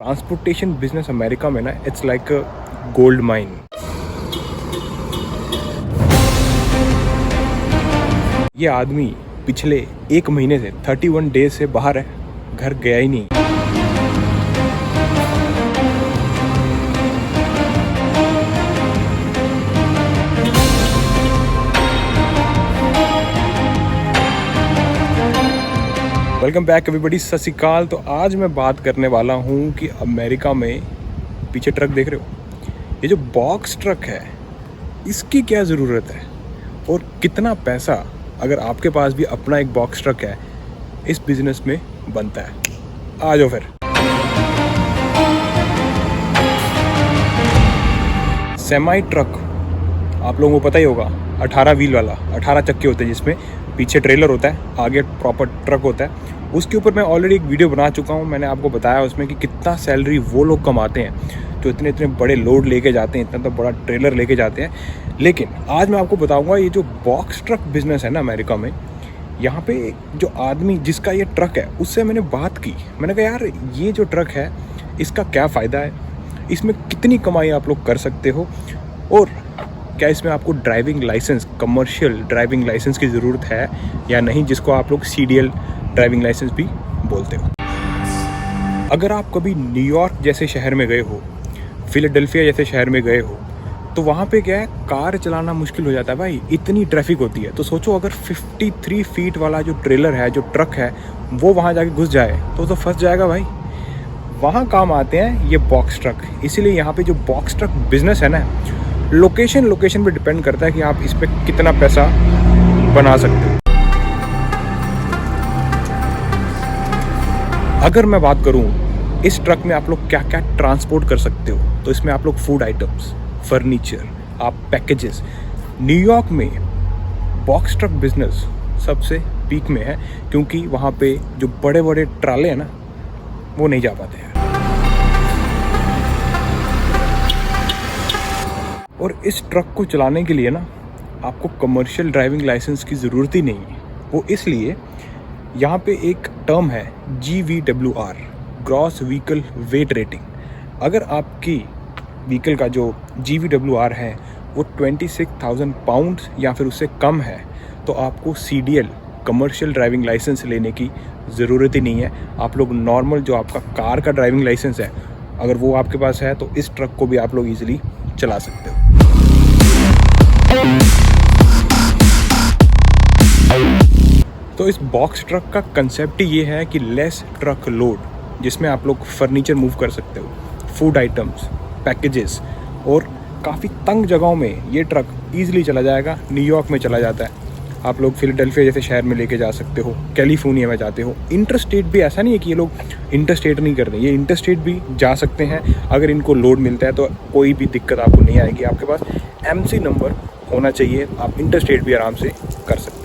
Transportation business America में ना it's like a gold mine. ये आदमी पिछले 1 महीने से 31 डेज से बाहर है, घर गया ही नहीं। वेलकम बैक एवरीबॉडी, सत श्री अकाल। तो आज मैं बात करने वाला हूँ कि अमेरिका में पीछे ट्रक देख रहे हो, ये जो बॉक्स ट्रक है इसकी क्या ज़रूरत है और कितना पैसा अगर आपके पास भी अपना एक बॉक्स ट्रक है इस बिज़नेस में बनता है। आ जाओ फिर। सेमी ट्रक आप लोगों को पता ही होगा, 18 व्हील वाला, 18 चक्के होते हैं जिसमें पीछे ट्रेलर होता है, आगे प्रॉपर ट्रक होता है। उसके ऊपर मैं ऑलरेडी एक वीडियो बना चुका हूँ। मैंने आपको बताया उसमें कि कितना सैलरी वो लोग कमाते हैं जो इतने बड़े लोड लेके जाते हैं, इतना बड़ा ट्रेलर लेके जाते हैं। लेकिन आज मैं आपको बताऊँगा ये जो बॉक्स ट्रक बिजनेस है ना अमेरिका में, यहाँ पे जो आदमी जिसका ये ट्रक है उससे मैंने बात की। मैंने कहा यार ये जो ट्रक है इसका क्या फ़ायदा है, इसमें कितनी कमाई आप लोग कर सकते हो और क्या इसमें आपको driving licence, commercial driving licence की ज़रूरत है या नहीं, जिसको आप लोग CDL ड्राइविंग लाइसेंस भी बोलते हो। अगर आप कभी न्यूयॉर्क जैसे शहर में गए हो, फिलाडेल्फिया जैसे शहर में गए हो, तो वहाँ पे क्या है, कार चलाना मुश्किल हो जाता है भाई, इतनी ट्रैफिक होती है। तो सोचो अगर 53 फीट वाला जो ट्रेलर है, जो ट्रक है, वो वहाँ जाके घुस जाए तो फंस जाएगा भाई। वहाँ काम आते हैं ये बॉक्स ट्रक। इसीलिए यहाँ पे जो बॉक्स ट्रक बिजनेस है ना, लोकेशन पे डिपेंड करता है कि आप इस पर कितना पैसा बना सकते हो। अगर मैं बात करूं इस ट्रक में आप लोग क्या क्या ट्रांसपोर्ट कर सकते हो, तो इसमें आप लोग फूड आइटम्स, फर्नीचर, आप पैकेजेस। न्यूयॉर्क में बॉक्स ट्रक बिजनेस सबसे पीक में है क्योंकि वहाँ पे जो बड़े बड़े ट्राले हैं ना वो नहीं जा पाते हैं। और इस ट्रक को चलाने के लिए ना आपको कमर्शियल ड्राइविंग लाइसेंस की ज़रूरत ही नहीं है। वो इसलिए यहाँ पे एक टर्म है GVWR, gross vehicle wait rating. अगर आपकी व्हीकल का जो GVWR है वो 26,000 पाउंड या फिर उससे कम है तो आपको CDL कमर्शियल ड्राइविंग लाइसेंस लेने की ज़रूरत ही नहीं है। आप लोग नॉर्मल जो आपका कार का ड्राइविंग लाइसेंस है अगर वो आपके पास है तो इस ट्रक को भी आप लोग ईजिली चला सकते हो। तो इस बॉक्स ट्रक का कंसेप्ट ही ये है कि लेस ट्रक लोड, जिसमें आप लोग फर्नीचर मूव कर सकते हो, फूड आइटम्स, पैकेजेस, और काफ़ी तंग जगहों में ये ट्रक ईजिली चला जाएगा। न्यूयॉर्क में चला जाता है, आप लोग फिलाडेल्फिया जैसे शहर में लेके जा सकते हो, कैलिफोर्निया में जाते हो। इंटरस्टेट भी ऐसा नहीं है कि ये लोग इंटरस्टेट नहीं करते, ये इंटरस्टेट भी जा सकते हैं। अगर इनको लोड मिलता है तो कोई भी दिक्कत आपको नहीं आएगी। आपके पास MC नंबर होना चाहिए, आप इंटरस्टेट भी आराम से कर सकते हो।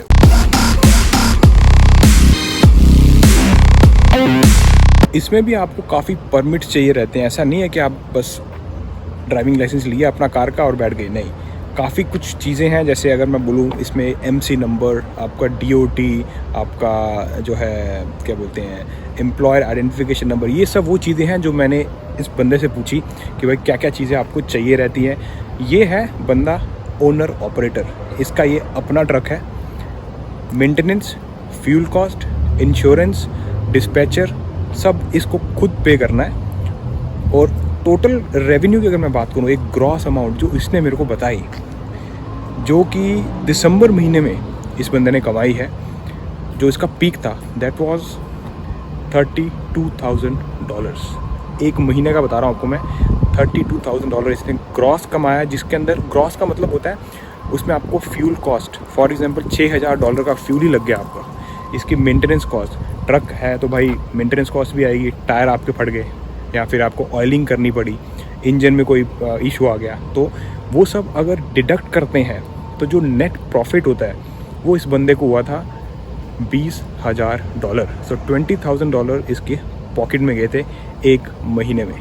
इसमें भी आपको काफ़ी परमिट्स चाहिए रहते हैं। ऐसा नहीं है कि आप बस ड्राइविंग लाइसेंस लिए अपना कार का और बैठ गए, नहीं। काफ़ी कुछ चीज़ें हैं, जैसे अगर मैं बोलूँ इसमें MC नंबर, आपका DOT, आपका जो है क्या बोलते हैं एम्प्लॉयर आइडेंटिफिकेशन नंबर, ये सब वो चीज़ें हैं जो मैंने इस बंदे से पूछी कि भाई क्या क्या चीज़ें आपको चाहिए रहती हैं। ये है बंदा ओनर ऑपरेटर, इसका ये अपना ट्रक है। Maintenance, fuel cost, insurance, dispatcher, सब इसको खुद पे करना है। और टोटल रेवेन्यू की अगर मैं बात करूँ, एक ग्रॉस अमाउंट जो इसने मेरे को बताई, जो कि दिसंबर महीने में इस बंदे ने कमाई है, जो इसका पीक था, दैट वाज $32,000। एक महीने का बता रहा हूँ आपको मैं, $32,000 इसने ग्रॉस कमाया। जिसके अंदर ग्रॉस का मतलब होता है उसमें आपको फ्यूल कॉस्ट, फॉर एग्जांपल $6,000 का फ्यूल ही लग गया आपका। इसकी मेंटेनेंस कॉस्ट, ट्रक है तो भाई मेंटेनेंस कॉस्ट भी आएगी, टायर आपके फट गए या फिर आपको ऑयलिंग करनी पड़ी, इंजन में कोई इशू आ गया, तो वो सब अगर डिडक्ट करते हैं तो जो नेट प्रॉफिट होता है वो इस बंदे को हुआ था $20,000। सो $20,000 इसके पॉकेट में गए थे एक महीने में।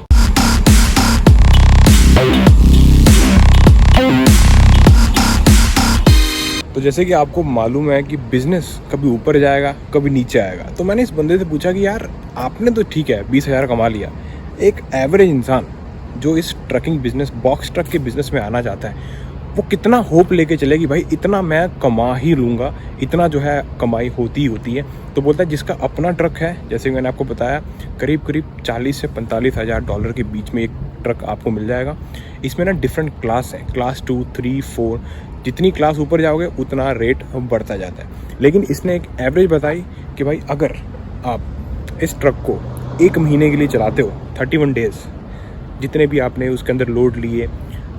तो जैसे कि आपको मालूम है कि बिज़नेस कभी ऊपर जाएगा कभी नीचे आएगा, तो मैंने इस बंदे से पूछा कि यार आपने तो ठीक है 20,000 कमा लिया, एक एवरेज इंसान जो इस ट्रकिंग बिजनेस, बॉक्स ट्रक के बिजनेस में आना चाहता है, वो कितना होप लेके चले कि भाई इतना मैं कमा ही लूँगा, इतना जो है कमाई होती ही होती है। तो बोलता है जिसका अपना ट्रक है, जैसे मैंने आपको बताया, करीब करीब 40 से 45 हज़ार डॉलर के बीच में एक ट्रक आपको मिल जाएगा। इसमें ना डिफरेंट क्लास है, क्लास 2, 3, 4, जितनी क्लास ऊपर जाओगे उतना रेट बढ़ता जाता है। लेकिन इसने एक एवरेज बताई कि भाई अगर आप इस ट्रक को 1 महीने के लिए चलाते हो, 31 डेज़, जितने भी आपने उसके अंदर लोड लिए,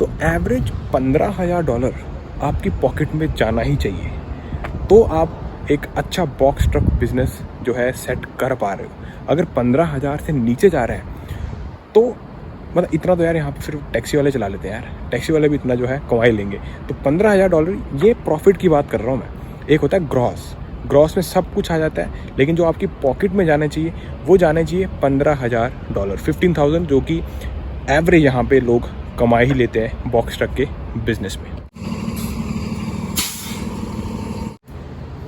तो एवरेज $15,000 आपकी पॉकेट में जाना ही चाहिए। तो आप एक अच्छा बॉक्स ट्रक बिजनेस जो है सेट कर पा रहे हो। अगर 15,000 से नीचे जा रहे हैं तो मतलब इतना तो यार यहाँ पे फिर टैक्सी वाले चला लेते हैं यार, टैक्सी वाले भी इतना जो है कमाई लेंगे। तो $15,000 ये प्रॉफिट की बात कर रहा हूँ मैं। एक होता है ग्रॉस में सब कुछ आ जाता है, लेकिन जो आपकी पॉकेट में जाने चाहिए वो जाने चाहिए $15,000, 15,000, जो कि एवरेज यहाँ पे लोग कमा ही लेते हैं बॉक्स ट्रक के बिजनेस में।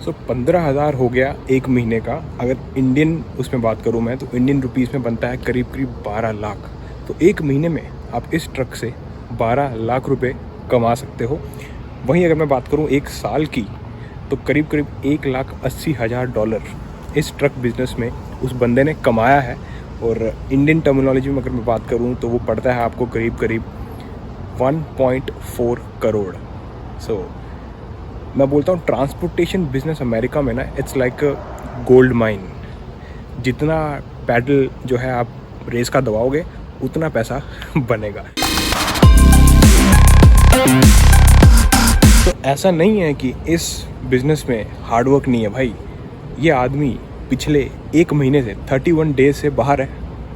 सो 15,000 हो गया 1 महीने का। अगर इंडियन उसमें बात करूँ मैं, तो इंडियन रुपीज़ में बनता है करीब करीब 12 लाख। तो 1 महीने में आप इस ट्रक से 12 लाख रुपए कमा सकते हो। वहीं अगर मैं बात करूँ 1 साल की, तो करीब करीब $1,80,000 इस ट्रक बिजनेस में उस बंदे ने कमाया है। और इंडियन टर्मिनोलॉजी में अगर मैं बात करूँ तो वो पड़ता है आपको करीब करीब 1.4 करोड़। सो मैं बोलता हूँ ट्रांसपोर्टेशन बिजनेस अमेरिका में ना, it's like a gold mine. जितना पैडल जो है आप रेस का दबाओगे उतना पैसा बनेगा। तो ऐसा नहीं है कि इस बिजनेस में हार्डवर्क नहीं है भाई। ये आदमी पिछले 1 महीने से 31 डेज से बाहर है,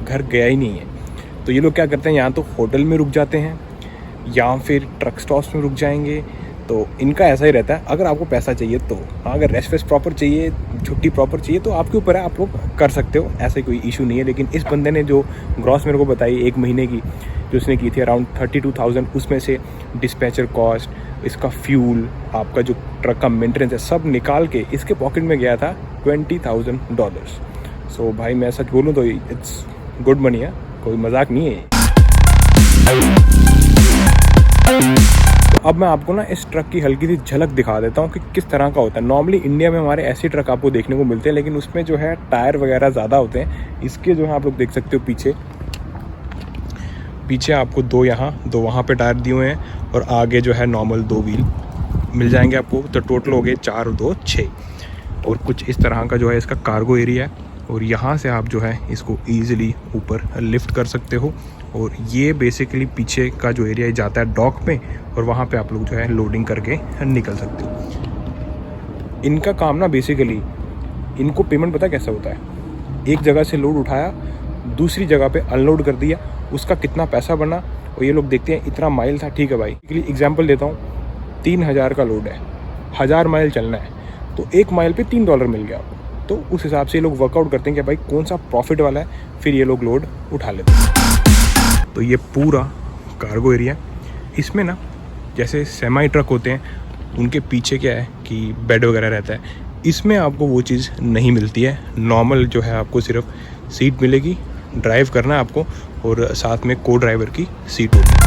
घर गया ही नहीं है। तो ये लोग क्या करते हैं, यहाँ तो होटल में रुक जाते हैं या फिर ट्रक स्टॉप्स में रुक जाएंगे। तो इनका ऐसा ही रहता है। अगर आपको पैसा चाहिए तो, अगर रेस्ट वेस्ट प्रॉपर चाहिए, छुट्टी प्रॉपर चाहिए, तो आपके ऊपर है, आप लोग कर सकते हो, ऐसे कोई इशू नहीं है। लेकिन इस बंदे ने जो ग्रॉस मेरे को बताई 1 महीने की जो उसने की थी अराउंड 32,000, उसमें से डिस्पैचर कॉस्ट, इसका फ्यूल, आपका जो ट्रक का मेंटेनेंस है, सब निकाल के इसके पॉकेट में गया था $20,000। सो भाई मैं सच बोलूँ तो इट्स गुड मनी है, कोई मजाक नहीं है। तो अब मैं आपको ना इस ट्रक की हल्की सी झलक दिखा देता हूँ कि किस तरह का होता है। नॉर्मली इंडिया में हमारे ऐसे ट्रक आपको देखने को मिलते हैं, लेकिन उसमें जो है टायर वगैरह ज़्यादा होते हैं। इसके जो है आप लोग देख सकते हो पीछे आपको 2 यहाँ 2 वहाँ पे टायर दिए हुए हैं, और आगे जो है नॉर्मल 2 व्हील मिल जाएंगे आपको। तो टोटल हो गए 4 और 2 6। और कुछ इस तरह का जो है इसका कार्गो एरिया है, और यहाँ से आप जो है इसको ईजिली ऊपर लिफ्ट कर सकते हो। और ये बेसिकली पीछे का जो एरिया जाता है डॉक में, और वहाँ पे आप लोग जो है लोडिंग करके निकल सकते हो। इनका काम ना बेसिकली, इनको पेमेंट पता कैसा होता है, एक जगह से लोड उठाया, दूसरी जगह पे अनलोड कर दिया, उसका कितना पैसा बना, और ये लोग देखते हैं इतना माइल था, ठीक है भाई। एग्जाम्पल देता हूँ, 3,000 का लोड है, 1000 माइल चलना है, तो 1 माइल पे $3 मिल गया आपको। तो उस हिसाब से ये लोग वर्कआउट करते हैं कि भाई कौन सा प्रॉफिट वाला है, फिर ये लोग लोड उठा लेते हैं। तो ये पूरा कार्गो एरिया, इसमें ना जैसे सेमी ट्रक होते हैं उनके पीछे क्या है कि बेड वगैरह रहता है, इसमें आपको वो चीज़ नहीं मिलती है। नॉर्मल जो है आपको सिर्फ सीट मिलेगी, ड्राइव करना है आपको, और साथ में को ड्राइवर की सीट होगी।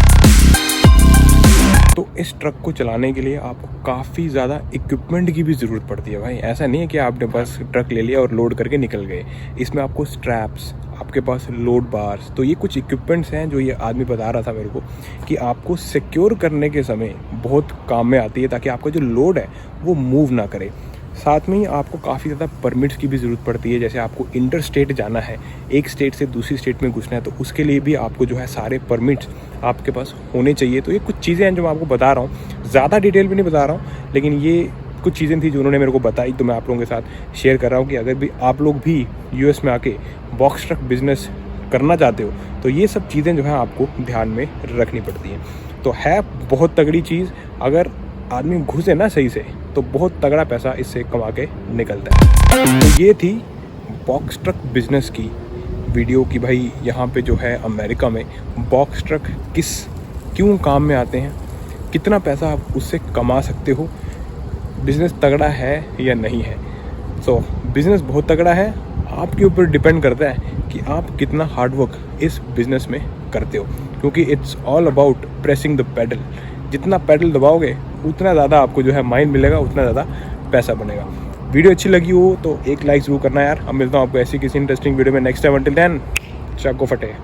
तो इस ट्रक को चलाने के लिए आपको काफ़ी ज़्यादा इक्विपमेंट की भी ज़रूरत पड़ती है भाई। ऐसा नहीं है कि आपने बस ट्रक ले लिया और लोड करके निकल गए। इसमें आपको स्ट्रैप्स, आपके पास लोड बार्स, तो ये कुछ इक्विपमेंट्स हैं जो ये आदमी बता रहा था मेरे को कि आपको सिक्योर करने के समय बहुत काम में आती है, ताकि आपका जो लोड है वो मूव ना करे। साथ में ही आपको काफ़ी ज़्यादा परमिट्स की भी ज़रूरत पड़ती है। जैसे आपको इंटर स्टेट जाना है, एक स्टेट से दूसरी स्टेट में घुसना है, तो उसके लिए भी आपको जो है सारे परमिट्स आपके पास होने चाहिए। तो ये कुछ चीज़ें हैं जो मैं आपको बता रहा हूँ, ज़्यादा डिटेल भी नहीं बता रहा हूँ, लेकिन ये कुछ चीज़ें थी जो उन्होंने मेरे को बताई, तो मैं आप लोगों के साथ शेयर कर रहा हूँ कि अगर भी आप लोग भी यूएस में आके बॉक्स ट्रक बिजनेस करना चाहते हो तो ये सब चीज़ें जो है आपको ध्यान में रखनी पड़ती हैं। तो है बहुत तगड़ी चीज़, अगर आदमी घुसे ना सही से तो बहुत तगड़ा पैसा इससे कमा के निकलता है। तो ये थी बॉक्स ट्रक बिजनेस की वीडियो कि भाई यहाँ पे जो है अमेरिका में बॉक्स ट्रक क्यों काम में आते हैं, कितना पैसा आप उससे कमा सकते हो, बिज़नेस तगड़ा है या नहीं है। सो बिज़नेस बहुत तगड़ा है, आपके ऊपर डिपेंड करता है कि आप कितना हार्डवर्क इस बिज़नेस में करते हो, क्योंकि it's all about pressing the pedal. जितना पेडल दबाओगे उतना ज़्यादा आपको जो है माइंड मिलेगा, उतना ज़्यादा पैसा बनेगा। वीडियो अच्छी लगी हो तो एक लाइक ज़रूर करना यार। अब मिलता हूँ आपको ऐसी किसी इंटरेस्टिंग वीडियो में नेक्स्ट टाइम। अंटिल देन, चाको फटे।